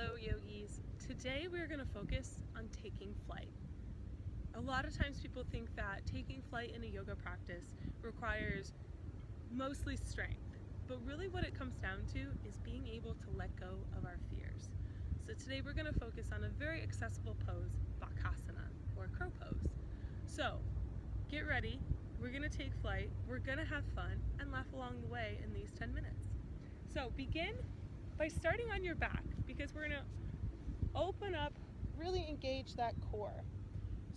Hello yogis. Today we're going to focus on taking flight. A lot of times people think that taking flight in a yoga practice requires mostly strength, but really what it comes down to is being able to let go of our fears. So today we're going to focus on a very accessible pose, Bakasana, or crow pose. So get ready, we're going to take flight, we're going to have fun and laugh along the way in these 10 minutes. So begin by starting on your back, because we're going to open up, really engage that core.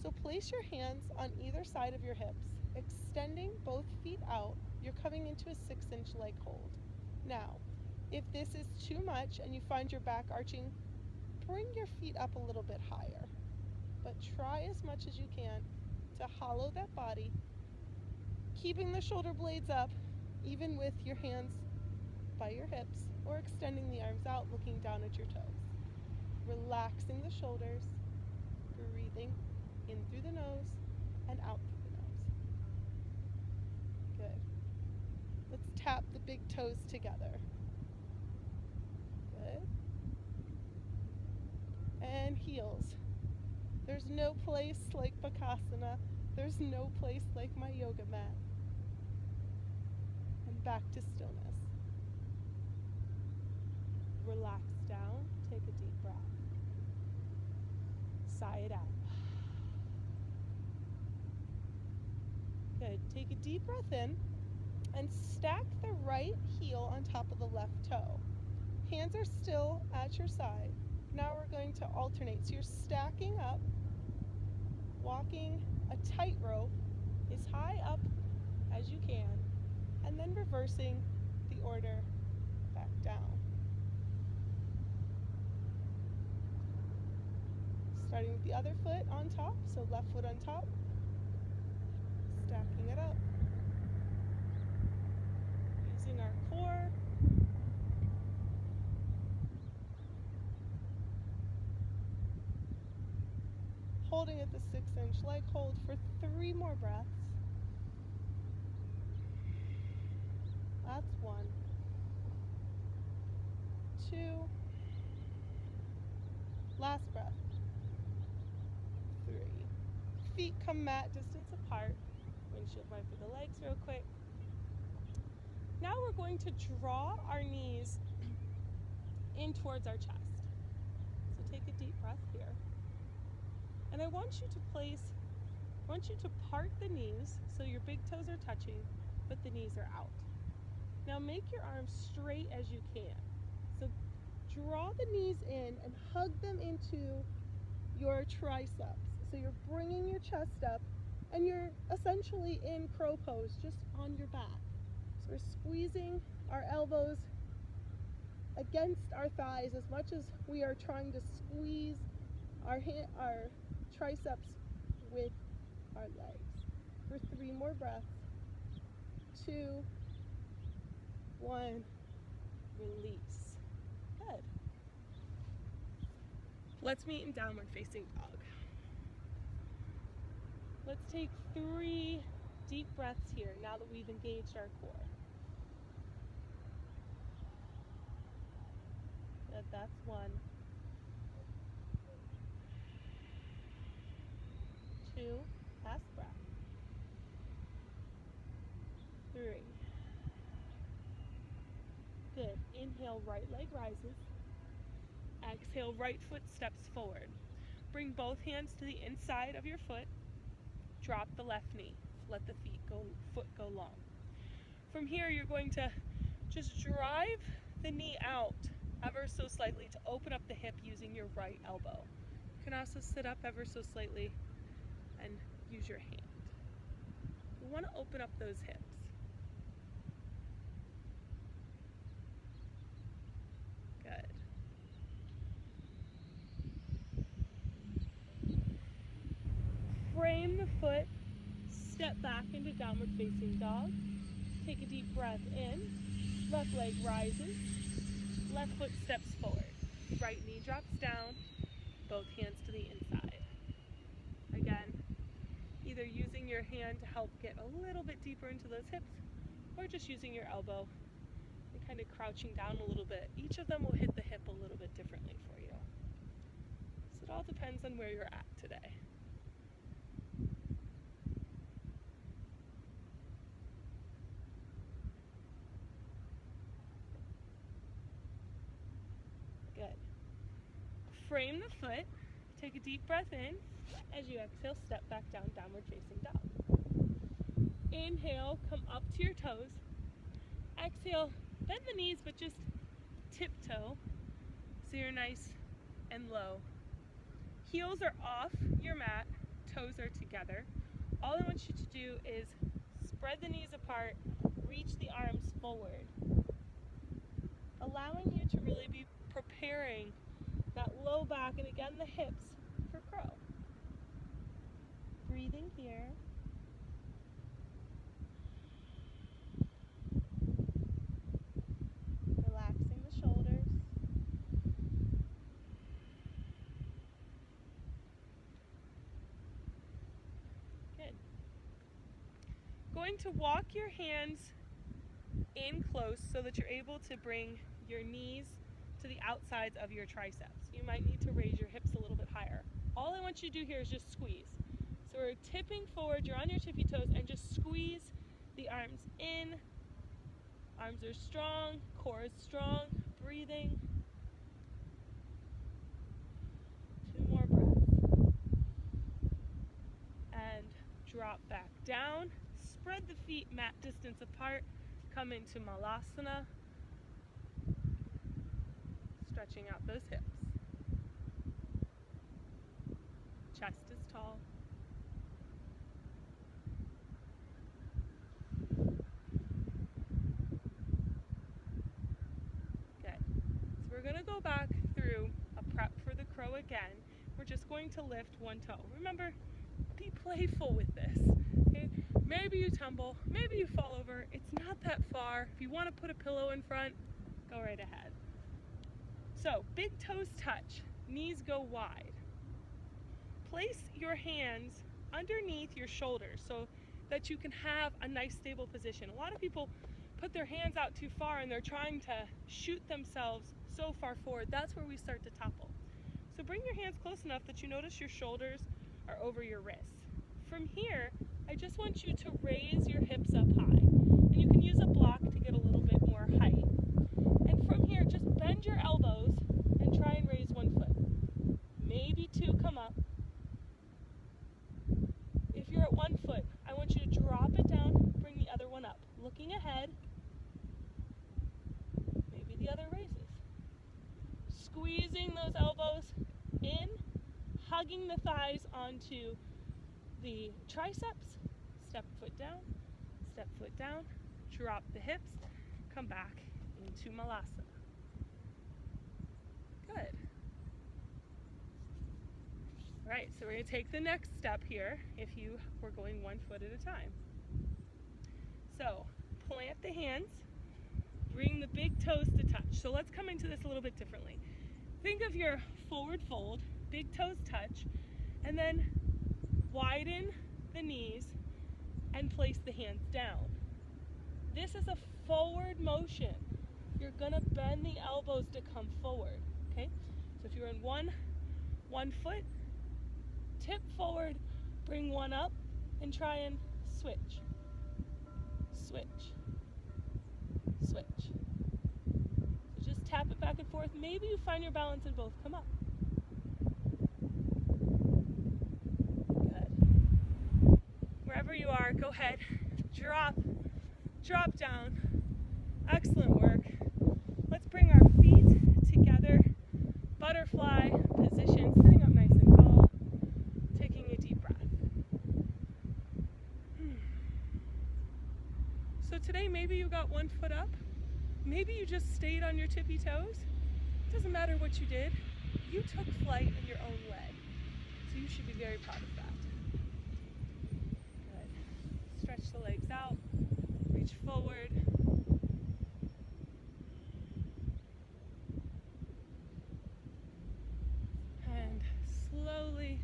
So place your hands on either side of your hips, extending both feet out. You're coming into a 6-inch leg hold. Now, if this is too much and you find your back arching, bring your feet up a little bit higher. But try as much as you can to hollow that body, keeping the shoulder blades up, even with your hands by your hips, or extending the arms out, looking down at your toes. Relaxing the shoulders, breathing in through the nose and out through the nose. Good. Let's tap the big toes together. Good. And heels. There's no place like Bakasana. There's no place like my yoga mat. And back to stillness. Relax down, take a deep breath. Sigh it out. Good, take a deep breath in and stack the right heel on top of the left toe. Hands are still at your side. Now we're going to alternate. So you're stacking up, walking a tightrope as high up as you can, and then reversing the order back down. Starting with the other foot on top, so left foot on top, stacking it up. Using our core. Holding at the 6-inch leg hold for 3 more breaths. That's 1, 2, last breath. 3. Feet come mat distance apart. Windshield wiper the legs real quick. Now we're going to draw our knees in towards our chest. So take a deep breath here. And I want you to part the knees so your big toes are touching, but the knees are out. Now make your arms straight as you can. So draw the knees in and hug them into your triceps. So you're bringing your chest up and you're essentially in crow pose, just on your back. So we're squeezing our elbows against our thighs as much as we are trying to squeeze our triceps with our legs. For 3 more breaths. 2, 1, release. Good. Let's meet in downward facing dog. Let's take 3 deep breaths here now that we've engaged our core. Good, that's 1. 2, last breath. 3. Good, inhale, right leg rises. Exhale, right foot steps forward. Bring both hands to the inside of your foot. Drop the left knee. Let the foot go long. From here, you're going to just drive the knee out ever so slightly to open up the hip using your right elbow. You can also sit up ever so slightly and use your hand. You want to open up those hips. Good. Frame the foot, step back into downward facing dog. Take a deep breath in, left leg rises, left foot steps forward. Right knee drops down, both hands to the inside. Again, either using your hand to help get a little bit deeper into those hips, or just using your elbow and kind of crouching down a little bit. Each of them will hit the hip a little bit differently for you. on where you're at today. Good. Frame the foot. Take a deep breath in. As you exhale, step back down, downward facing dog. Inhale, come up to your toes. Exhale, bend the knees, but just tiptoe so you're nice and low. Heels are off your mat, toes are together. All I want you to do is spread the knees apart, reach the arms forward, allowing you to really be preparing that low back and again the hips for crow. Breathing here. Relaxing the shoulders. Good. Going to walk your hands in close so that you're able to bring your knees to the outsides of your triceps. You might need to raise your hips a little bit higher. All I want you to do here is just squeeze. So we're tipping forward, you're on your tippy toes, and just squeeze the arms in. Arms are strong, core is strong, breathing. 2 more breaths. And drop back down. Spread the feet mat distance apart. Come into Malasana. Stretching out those hips. Chest is tall. Good. So we're going to go back through a prep for the crow again. We're just going to lift one toe. Remember, be playful with this. Okay? Maybe you tumble, maybe you fall over. It's not that far. If you want to put a pillow in front, go right ahead. So, big toes touch, knees go wide. Place your hands underneath your shoulders so that you can have a nice stable position. A lot of people put their hands out too far and they're trying to shoot themselves so far forward. That's where we start to topple. So bring your hands close enough that you notice your shoulders are over your wrists. From here, I just want you to raise your hips up high. And you can use a block to get a little bit more height. And from here, just bend your elbows and try and raise one foot. Maybe 2 come up. If you're at 1 foot, I want you to drop it down, bring the other one up. Looking ahead, maybe the other raises. Squeezing those elbows in, hugging the thighs onto the triceps. Step foot down, drop the hips, come back into Malasana. Good. All right, so we're going to take the next step here if you were going 1 foot at a time. So plant the hands, bring the big toes to touch. So let's come into this a little bit differently. Think of your forward fold, big toes touch, and then widen the knees and place the hands down. This is a forward motion. You're gonna bend the elbows to come forward, okay? So if you're in one foot, tip forward, bring one up, and try and switch. Switch. Switch. So just tap it back and forth. Maybe you find your balance and both come up. Good. Wherever you are, go ahead. Drop down. Excellent work. Let's bring our feet together. Butterfly position, sitting up nice and tall. Taking a deep breath. So today maybe you got 1 foot up. Maybe you just stayed on your tippy toes. It doesn't matter what you did. You took flight in your own way. So you should be very proud of that. Good. Stretch the legs out. Reach forward. And slowly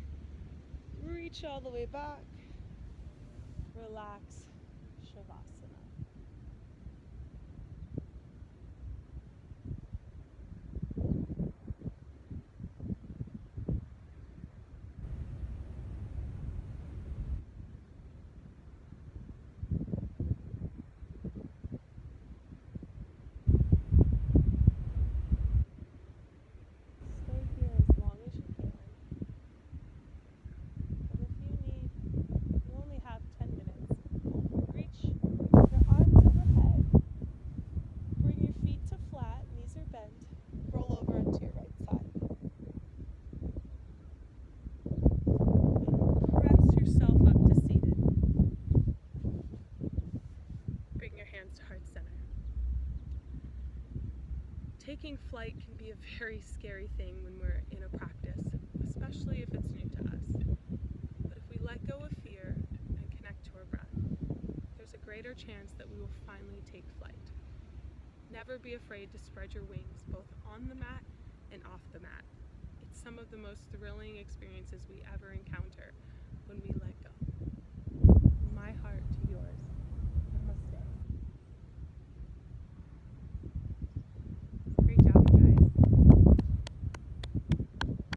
reach all the way back. Relax. Shavasana. flight can be a very scary thing when we're in a practice, especially if it's new to us. But if we let go of fear and connect to our breath, there's a greater chance that we will finally take flight. Never be afraid to spread your wings both on the mat and off the mat. It's some of the most thrilling experiences we ever encounter when we let go. My heart